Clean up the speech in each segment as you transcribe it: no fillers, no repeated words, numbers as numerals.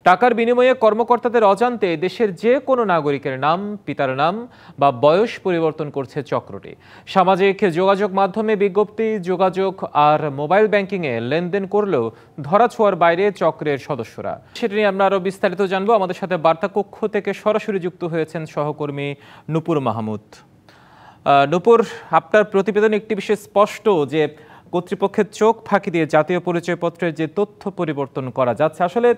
টাকার বিনিময়ে কর্মকর্তাদের অজান্তে দেশের যে কোনো নাগরিকের নাম, পিতার নাম বা বয়স পরিবর্তন করছে চক্রটি। সামাজিক যোগাযোগ মাধ্যমে বিজ্ঞপ্তি, যোগাযোগ আর মোবাইল ব্যাংকিংয়ে লেনদেন করলেও ধরাছোঁয়ার বাইরে চক্রের সদস্যরা। সেটা নিয়ে আমরা আরও বিস্তারিত জানবো। আমাদের সাথে বার্তা কক্ষ থেকে সরাসরি যুক্ত হয়েছেন সহকর্মী নূপুর মাহমুদ। নূপুর, আপনার প্রতিবেদন একটি বিষয় স্পষ্ট যে কর্তৃপক্ষের চোখ ফাঁকি দিয়ে জাতীয় পরিচয়পত্রের যে তথ্য পরিবর্তন করা যাচ্ছে, আসলে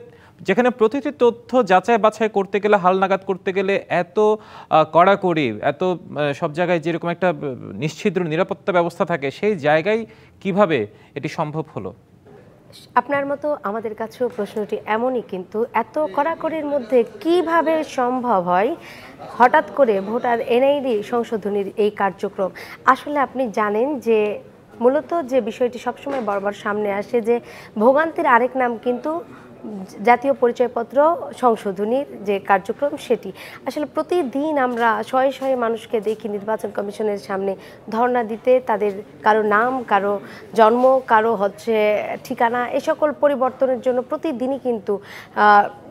যেখানে প্রতিটি তথ্য যাচাই বাছাই করতে গেলে, হালনাগাদ করতে গেলে এত কড়াকড়ি, এত সব জায়গায় যেরকম একটা নিশ্ছিদ্র নিরাপত্তা ব্যবস্থা থাকে, সেই জায়গায় কিভাবে এটি সম্ভব হলো? আপনার মতো আমাদের কাছেও প্রশ্নটি এমনই, কিন্তু এত কড়াকড়ির মধ্যে কিভাবে সম্ভব হয় হঠাৎ করে ভোটার এনআইডি সংশোধনীর এই কার্যক্রম? আসলে আপনি জানেন যে মূলত যে বিষয়টি সবসময় বরাবর সামনে আসে, যে ভোগান্তির আরেক নাম কিন্তু জাতীয় পরিচয়পত্র সংশোধনীর যে কার্যক্রম, সেটি আসলে প্রতিদিন আমরা শয়ে শয়ে মানুষকে দেখি নির্বাচন কমিশনের সামনে ধর্ণা দিতে, তাদের কারো নাম, কারো জন্ম, কারো ঠিকানা, এ সকল পরিবর্তনের জন্য প্রতিদিনই কিন্তু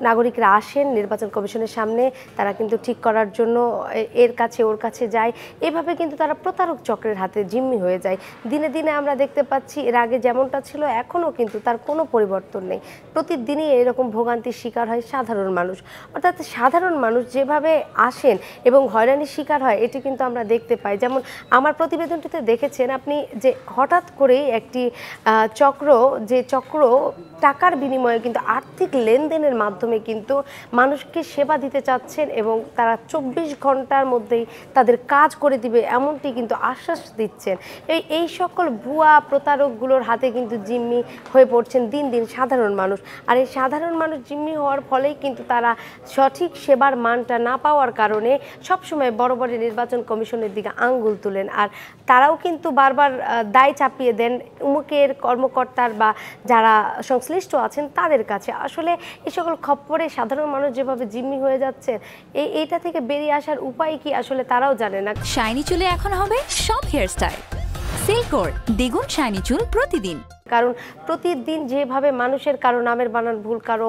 নাগরিকরা আসেন নির্বাচন কমিশনের সামনে। তারা কিন্তু ঠিক করার জন্য এর কাছে ওর কাছে যায়। এভাবে কিন্তু তারা প্রতারক চক্রের হাতে জিম্মি হয়ে যায়। দিনে দিনে আমরা দেখতে পাচ্ছি এর আগে যেমনটা ছিল এখনও কিন্তু তার কোনো পরিবর্তন নেই। প্রতিদিনই এরকম ভোগান্তির শিকার হয় সাধারণ মানুষ। অর্থাৎ সাধারণ মানুষ যেভাবে আসেন এবং হয়রানির শিকার হয়, এটি কিন্তু আমরা দেখতে পাই। যেমন আমার প্রতিবেদনটিতে দেখেছেন আপনি যে হঠাৎ করেই একটি চক্র টাকার বিনিময়ে কিন্তু আর্থিক লেনদেনের মাধ্যমে কিন্তু মানুষকে সেবা দিতে চাচ্ছেন এবং তারা 24 ঘন্টার মধ্যেই তাদের কাজ করে দিবে, এমনটি কিন্তু আশ্বাস দিচ্ছেন। এই সকল ভুয়া প্রতারকগুলোর হাতে কিন্তু জিম্মি হয়ে পড়ছেন দিন দিন সাধারণ মানুষ। আর এই সাধারণ মানুষ জিম্মি হওয়ার ফলেই কিন্তু তারা সঠিক সেবার মানটা না পাওয়ার কারণে সবসময় বড় বড় নির্বাচন কমিশনের দিকে আঙ্গুল তুলেন। আর তারাও কিন্তু বারবার দায় চাপিয়ে দেন উমুকের কর্মকর্তার বা যারা সংশ্লিষ্ট আছেন তাদের কাছে। আসলে এই সকল খপ্পরে সাধারণ মানুষ যেভাবে জিম্মি হয়ে যাচ্ছে, এইটা থেকে বেরিয়ে আসার উপায় কি আসলে তারাও জানে না। শাইনি চুলে এখন হবে সব হেয়ারস্টাইল। সিল্কোর দ্বিগুণ শাইনি চুল প্রতিদিন। কারণ প্রতিদিন যেভাবে মানুষের কারো নামের বানান ভুল, কারো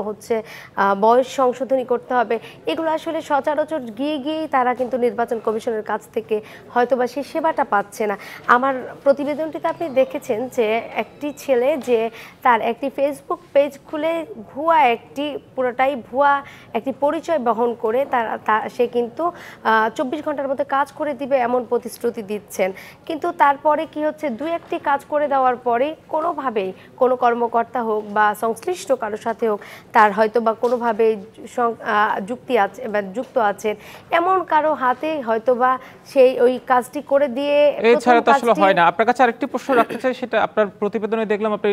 বয়স সংশোধনী করতে হবে, এগুলো আসলে সচরাচর গিয়েই তারা কিন্তু নির্বাচন কমিশনের কাছ থেকে হয়তোবা সেই সেবাটা পাচ্ছে না। আমার প্রতিবেদনটিতে আপনি দেখেছেন যে একটি ছেলে যে তার একটি ফেসবুক পেজ খুলে পুরোটাই ভুয়া একটি পরিচয় বহন করে সে কিন্তু 24 ঘন্টার মধ্যে কাজ করে দিবে এমন প্রতিশ্রুতি দিচ্ছেন। কিন্তু তারপরে কি হচ্ছে, দুই একটি কাজ করে দেওয়ার পরে কোনো কর্মকর্তা হোক বা সংশ্লিষ্ট কারোর সাথে হোক, তার হয়তো বা কোনোভাবে যুক্ত আছেন এমন কারো হাতে হয়তোবা সেই ওই কাজটি করে দিয়ে। এছাড়া তো আসলে হয় না। আপনার কাছে আরেকটি প্রশ্ন রাখতে চাই, সেটা আপনার প্রতিবেদনে দেখলাম আপনি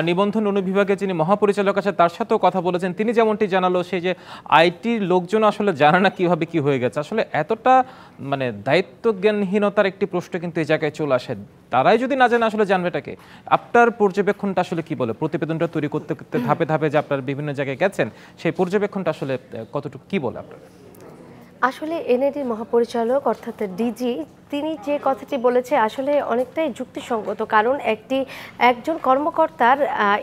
নিবন্ধন অনুবিভাগে যিনি মহাপরিচালক আছেন তার সাথেও কথা বলেছেন। তিনি যেমনটি জানালো, সেই যে আইটির লোকজন আসলে জানে না কিভাবে কি হয়ে গেছে। আসলে এতটা দায়িত্ব জ্ঞানহীনতার একটি প্রশ্ন কিন্তু এই জায়গায় চলে আসে। তারাই যদি না জানে আসলে জানবেটাকে? আপনার পর্যবেক্ষণটা আসলে কি বলে? প্রতিবেদনটা তৈরি করতে করতে ধাপে ধাপে যে আপনার বিভিন্ন জায়গায় গেছেন, সেই পর্যবেক্ষণটা আসলে কতটুকু কি বলে আপনার? আসলে এনআইডির মহাপরিচালক অর্থাৎ ডিজি, তিনি যে কথাটি বলেছে আসলে অনেকটাই যুক্তিসঙ্গত। কারণ একজন কর্মকর্তার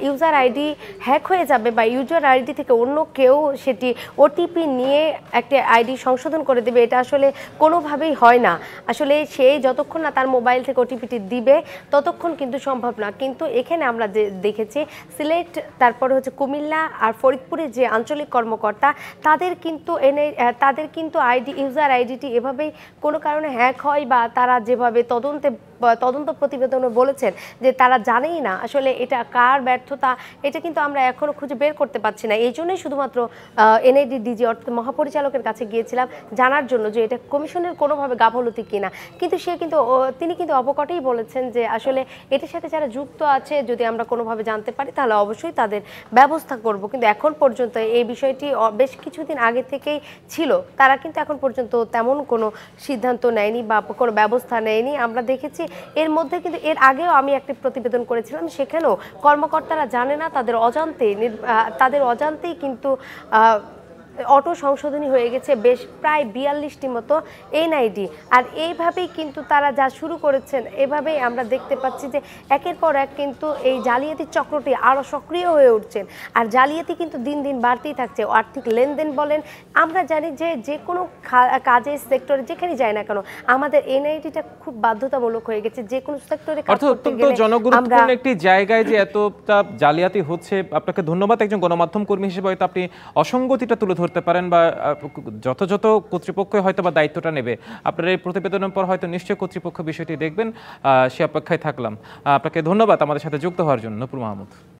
ইউজার আইডি হ্যাক হয়ে যাবে বা ইউজার আইডি থেকে অন্য কেউ সেটি ওটিপি নিয়ে একটা আইডি সংশোধন করে দেবে, এটা আসলে কোনোভাবেই হয় না। আসলে সে যতক্ষণ না তার মোবাইল থেকে ওটিপিটি দিবে ততক্ষণ কিন্তু সম্ভব না। কিন্তু এখানে আমরা দেখেছি সিলেট, তারপরে কুমিল্লা আর ফরিদপুরের যে আঞ্চলিক কর্মকর্তা, তাদের কিন্তু ইউজার আইডিটি এভাবেই কোনো কারণে হ্যাক হয় বা তারা যেভাবে তদন্ত প্রতিবেদনে বলেছেন যে তারা জানেই না আসলে এটা কার ব্যর্থতা, এটা কিন্তু আমরা এখনো খুঁজে বের করতে পারছি না। এই জন্যই শুধুমাত্র এনআইডি ডিজি অর্থাৎ মহাপরিচালকের কাছে গিয়েছিলাম জানার জন্য যে এটা কমিশনের কোনোভাবে গাফলতি কিনা। কিন্তু তিনি কিন্তু অবকটেই বলেছেন যে আসলে এটির সাথে যারা যুক্ত আছে যদি আমরা কোনোভাবে জানতে পারি তাহলে অবশ্যই তাদের ব্যবস্থা করব। কিন্তু এখন পর্যন্ত এই বিষয়টি বেশ কিছুদিন আগে থেকেই ছিল, তারা কিন্তু এখন পর্যন্ত তেমন কোনো সিদ্ধান্ত নেয়নি বা কোনো ব্যবস্থা নেয়নি। আমরা দেখেছি এর মধ্যে, কিন্তু এর আগেও আমি একটি প্রতিবেদন করেছিলাম, সেখানেও কর্মকর্তারা জানে না, তাদের অজান্তেই কিন্তু অটো সংশোধনী হয়ে গেছে বেশ প্রায় 42টি মতো এনআইডি। আর এইভাবেই কিন্তু তারা যা শুরু করেছেন, এভাবেই আমরা দেখতে পাচ্ছি যে একের পর এক কিন্তু এই জালিয়াতি চক্রটি আরও সক্রিয় হয়ে উঠছেন। আর জালিয়াতি কিন্তু দিন দিন বাড়তেই থাকছে। আর্থিক লেনদেন বলেন, আমরা জানি যে যে কোনো কাজের সেক্টরে যেখানে যায় না কেন আমাদের এনআইডিটা খুব বাধ্যতামূলক হয়ে গেছে। যে কোনো সেক্টরে কাজ করতে অত্যন্ত গেলে জনগুরুত্বপূর্ণ একটি জায়গায় যে এতটা জালিয়াতি হচ্ছে, আপনাকে ধন্যবাদ। একজন গণমাধ্যম কর্মী হিসেবে হয়তো আপনি অসঙ্গতিটা তুলে ধরতে পারেন বা যথাযথ কর্তৃপক্ষ হয়তো বা দায়িত্বটা নেবে। আপনার এই প্রতিবেদনের পর হয়তো নিশ্চয়ই কর্তৃপক্ষ বিষয়টি দেখবেন, সে অপেক্ষায় থাকলাম। আপনাকে ধন্যবাদ আমাদের সাথে যুক্ত হওয়ার জন্য, নূপুর মাহমুদ।